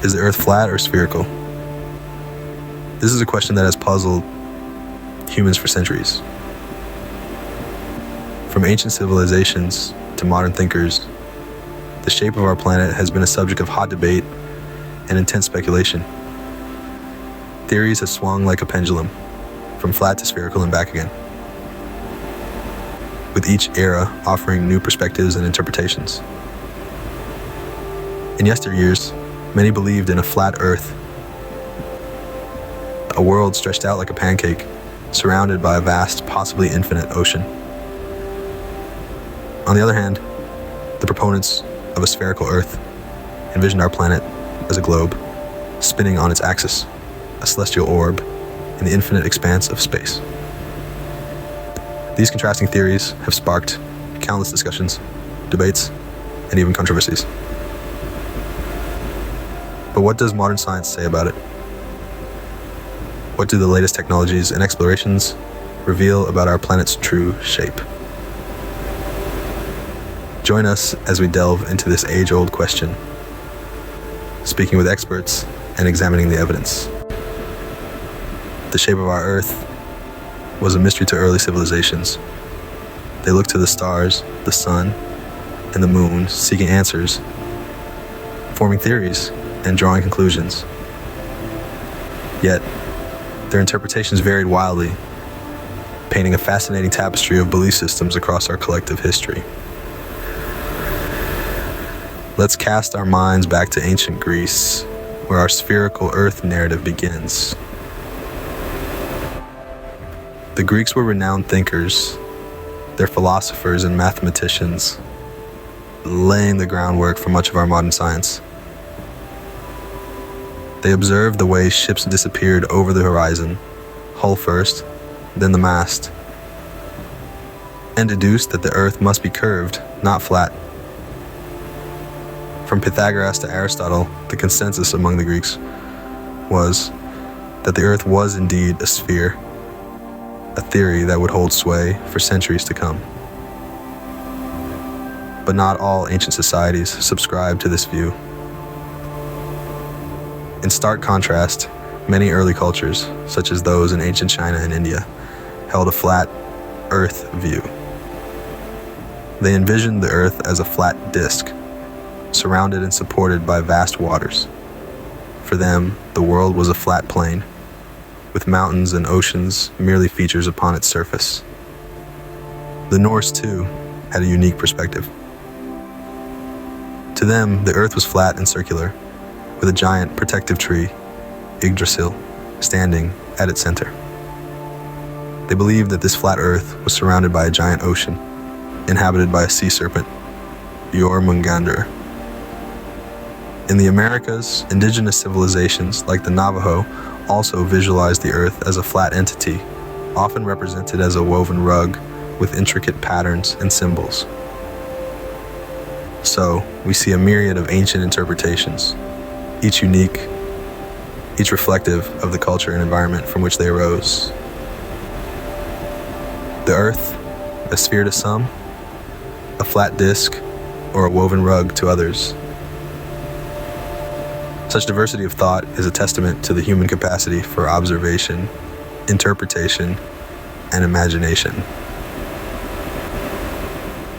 Is the Earth flat or spherical? This is a question that has puzzled humans for centuries. From ancient civilizations to modern thinkers, the shape of our planet has been a subject of hot debate and intense speculation. Theories have swung like a pendulum, from flat to spherical and back again, with each era offering new perspectives and interpretations. In yesteryears, many believed in a flat Earth, a world stretched out like a pancake, surrounded by a vast, possibly infinite ocean. On the other hand, the proponents of a spherical Earth envisioned our planet as a globe, spinning on its axis, a celestial orb in the infinite expanse of space. These contrasting theories have sparked countless discussions, debates, and even controversies. But what does modern science say about it? What do the latest technologies and explorations reveal about our planet's true shape? Join us as we delve into this age-old question, speaking with experts and examining the evidence. The shape of our Earth was a mystery to early civilizations. They looked to the stars, the sun, and the moon, seeking answers, forming theories, and drawing conclusions. Yet, their interpretations varied wildly, painting a fascinating tapestry of belief systems across our collective history. Let's cast our minds back to ancient Greece, where our spherical Earth narrative begins. The Greeks were renowned thinkers, their philosophers and mathematicians, laying the groundwork for much of our modern science. They observed the way ships disappeared over the horizon, hull first, then the mast, and deduced that the Earth must be curved, not flat. From Pythagoras to Aristotle, the consensus among the Greeks was that the Earth was indeed a sphere, a theory that would hold sway for centuries to come. But not all ancient societies subscribed to this view. In stark contrast, many early cultures, such as those in ancient China and India, held a flat Earth view. They envisioned the Earth as a flat disk, surrounded and supported by vast waters. For them, the world was a flat plain, with mountains and oceans merely features upon its surface. The Norse, too, had a unique perspective. To them, the Earth was flat and circular, with a giant protective tree, Yggdrasil, standing at its center. They believed that this flat Earth was surrounded by a giant ocean, inhabited by a sea serpent, Jormungandr. In the Americas, indigenous civilizations like the Navajo also visualized the Earth as a flat entity, often represented as a woven rug with intricate patterns and symbols. So, we see a myriad of ancient interpretations, each unique, each reflective of the culture and environment from which they arose. The Earth, a sphere to some, a flat disk, or a woven rug to others. Such diversity of thought is a testament to the human capacity for observation, interpretation, and imagination.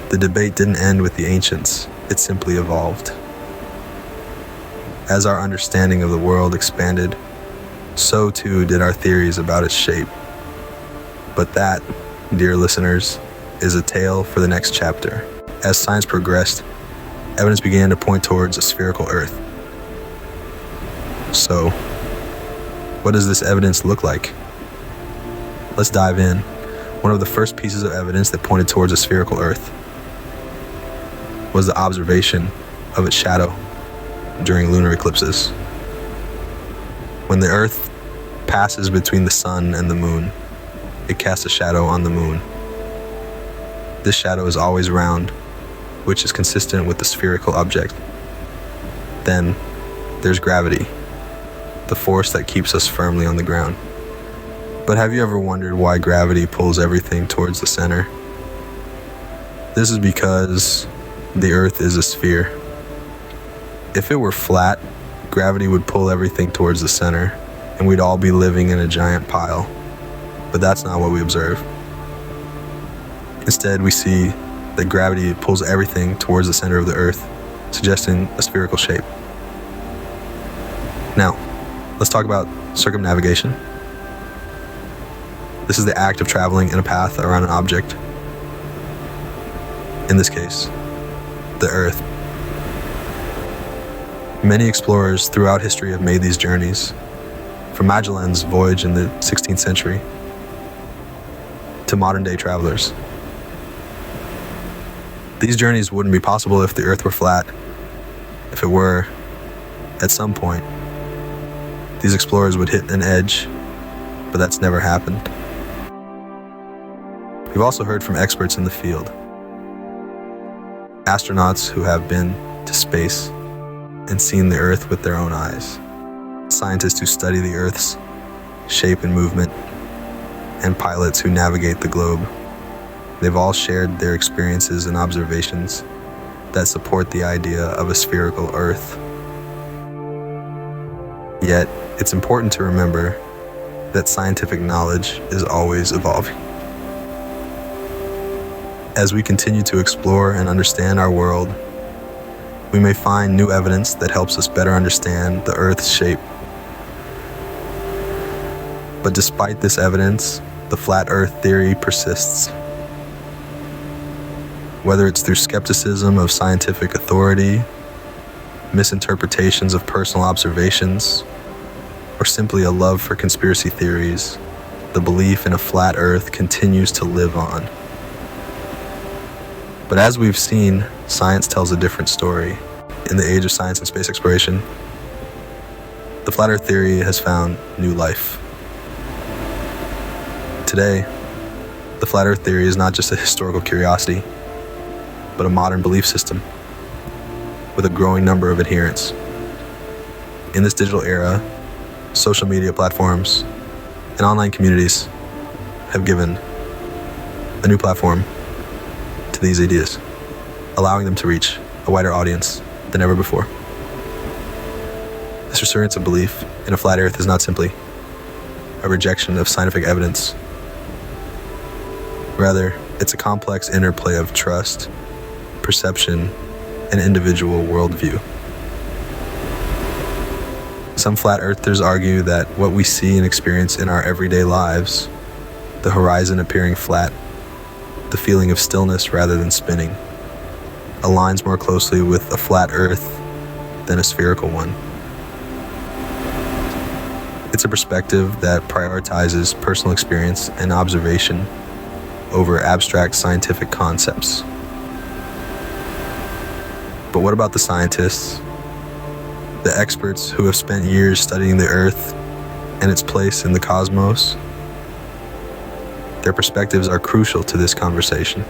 The debate didn't end with the ancients, it simply evolved. As our understanding of the world expanded, so too did our theories about its shape. But that, dear listeners, is a tale for the next chapter. As science progressed, evidence began to point towards a spherical Earth. So, what does this evidence look like? Let's dive in. One of the first pieces of evidence that pointed towards a spherical Earth was the observation of its shadow during lunar eclipses. When the Earth passes between the sun and the moon, it casts a shadow on the moon. This shadow is always round, which is consistent with the spherical object. Then, there's gravity, the force that keeps us firmly on the ground. But have you ever wondered why gravity pulls everything towards the center? This is because the Earth is a sphere. If it were flat, gravity would pull everything towards the center, and we'd all be living in a giant pile. But that's not what we observe. Instead, we see that gravity pulls everything towards the center of the Earth, suggesting a spherical shape. Now, let's talk about circumnavigation. This is the act of traveling in a path around an object. In this case, the Earth. Many explorers throughout history have made these journeys, from Magellan's voyage in the 16th century to modern-day travelers. These journeys wouldn't be possible if the Earth were flat. If it were, at some point, these explorers would hit an edge, but that's never happened. We've also heard from experts in the field. Astronauts who have been to space and seen the Earth with their own eyes. Scientists who study the Earth's shape and movement, and pilots who navigate the globe. They've all shared their experiences and observations that support the idea of a spherical Earth. Yet, it's important to remember that scientific knowledge is always evolving. As we continue to explore and understand our world, we may find new evidence that helps us better understand the Earth's shape. But despite this evidence, the flat Earth theory persists. Whether it's through skepticism of scientific authority, misinterpretations of personal observations, or simply a love for conspiracy theories, the belief in a flat Earth continues to live on. But as we've seen, science tells a different story. In the age of science and space exploration, the flat Earth theory has found new life. Today, the flat Earth theory is not just a historical curiosity, but a modern belief system with a growing number of adherents. In this digital era, social media platforms and online communities have given a new platform to these ideas, allowing them to reach a wider audience than ever before. This resurgence of belief in a flat Earth is not simply a rejection of scientific evidence. Rather, it's a complex interplay of trust, perception, and individual worldview. Some flat earthers argue that what we see and experience in our everyday lives, the horizon appearing flat, the feeling of stillness rather than spinning, aligns more closely with a flat Earth than a spherical one. It's a perspective that prioritizes personal experience and observation over abstract scientific concepts. But what about the scientists, the experts who have spent years studying the Earth and its place in the cosmos? Their perspectives are crucial to this conversation.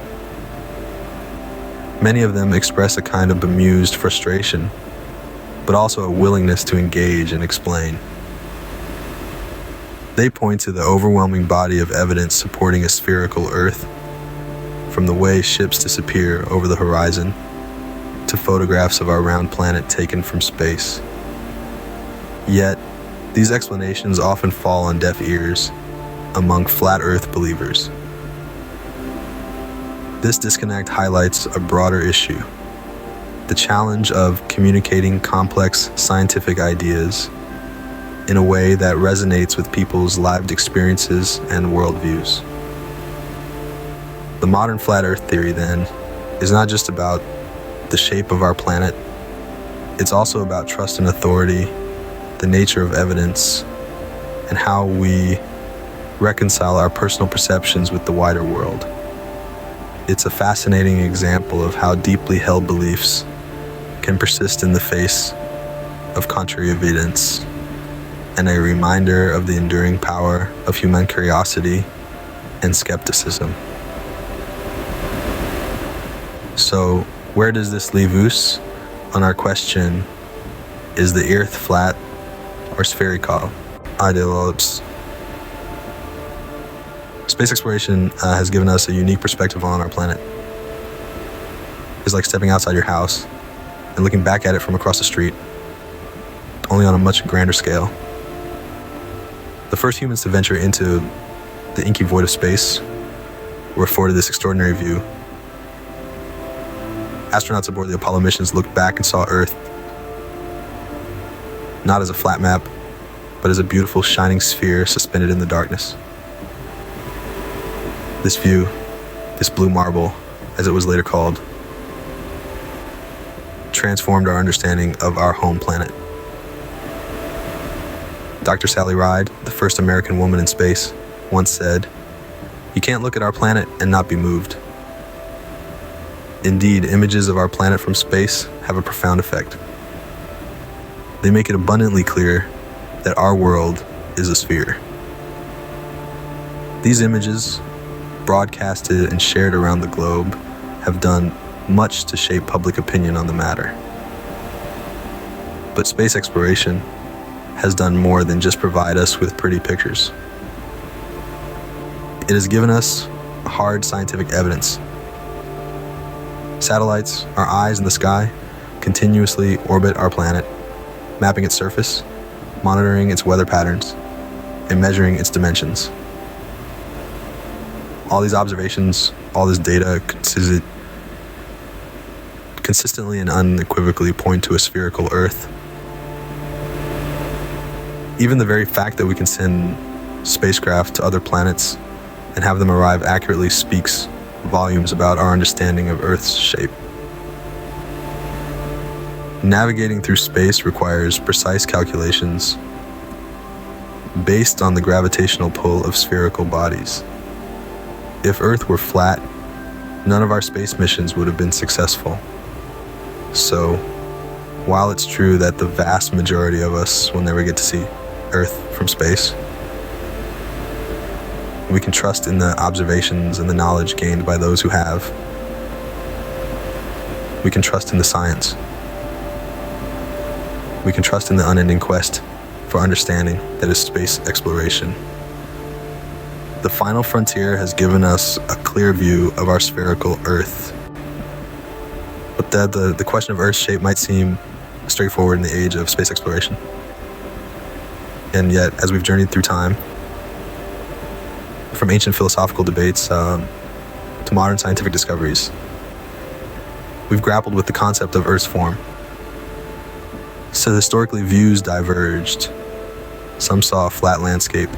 Many of them express a kind of bemused frustration, but also a willingness to engage and explain. They point to the overwhelming body of evidence supporting a spherical Earth, from the way ships disappear over the horizon to photographs of our round planet taken from space. Yet, these explanations often fall on deaf ears among flat Earth believers. This disconnect highlights a broader issue: the challenge of communicating complex scientific ideas in a way that resonates with people's lived experiences and worldviews. The modern flat Earth theory, then, is not just about the shape of our planet. It's also about trust and authority, the nature of evidence, and how we reconcile our personal perceptions with the wider world. It's a fascinating example of how deeply held beliefs can persist in the face of contrary evidence, and a reminder of the enduring power of human curiosity and skepticism. So, where does this leave us on our question, is the Earth flat or spherical? Ideologues. Space exploration has given us a unique perspective on our planet. It's like stepping outside your house and looking back at it from across the street, only on a much grander scale. The first humans to venture into the inky void of space were afforded this extraordinary view. Astronauts aboard the Apollo missions looked back and saw Earth not as a flat map, but as a beautiful shining sphere suspended in the darkness. This view, this blue marble, as it was later called, transformed our understanding of our home planet. Dr. Sally Ride, the first American woman in space, once said, "You can't look at our planet and not be moved." Indeed, images of our planet from space have a profound effect. They make it abundantly clear that our world is a sphere. These images, broadcasted and shared around the globe, have done much to shape public opinion on the matter. But space exploration has done more than just provide us with pretty pictures. It has given us hard scientific evidence. Satellites, our eyes in the sky, continuously orbit our planet, mapping its surface, monitoring its weather patterns, and measuring its dimensions. All these observations, all this data consistently and unequivocally point to a spherical Earth. Even the very fact that we can send spacecraft to other planets and have them arrive accurately speaks volumes about our understanding of Earth's shape. Navigating through space requires precise calculations based on the gravitational pull of spherical bodies. If Earth were flat, none of our space missions would have been successful. So, while it's true that the vast majority of us will never get to see Earth from space, we can trust in the observations and the knowledge gained by those who have. We can trust in the science. We can trust in the unending quest for understanding that is space exploration. The final frontier has given us a clear view of our spherical Earth. But the question of Earth's shape might seem straightforward in the age of space exploration. And yet, as we've journeyed through time, from ancient philosophical debates to modern scientific discoveries, we've grappled with the concept of Earth's form. So historically, views diverged. Some saw a flat landscape,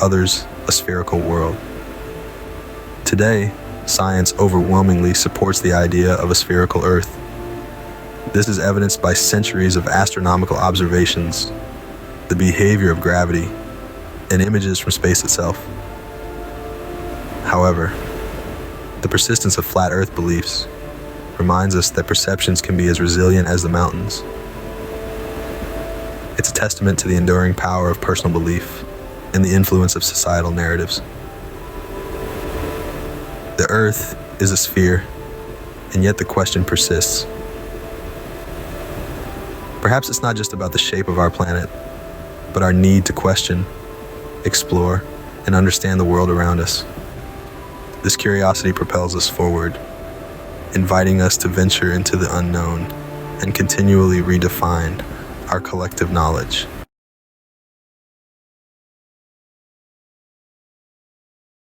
others a spherical world. Today, science overwhelmingly supports the idea of a spherical Earth. This is evidenced by centuries of astronomical observations, the behavior of gravity, and images from space itself. However, the persistence of flat Earth beliefs reminds us that perceptions can be as resilient as the mountains. It's a testament to the enduring power of personal belief and the influence of societal narratives. The Earth is a sphere, and yet the question persists. Perhaps it's not just about the shape of our planet, but our need to question, explore, and understand the world around us. This curiosity propels us forward, inviting us to venture into the unknown and continually redefine our collective knowledge.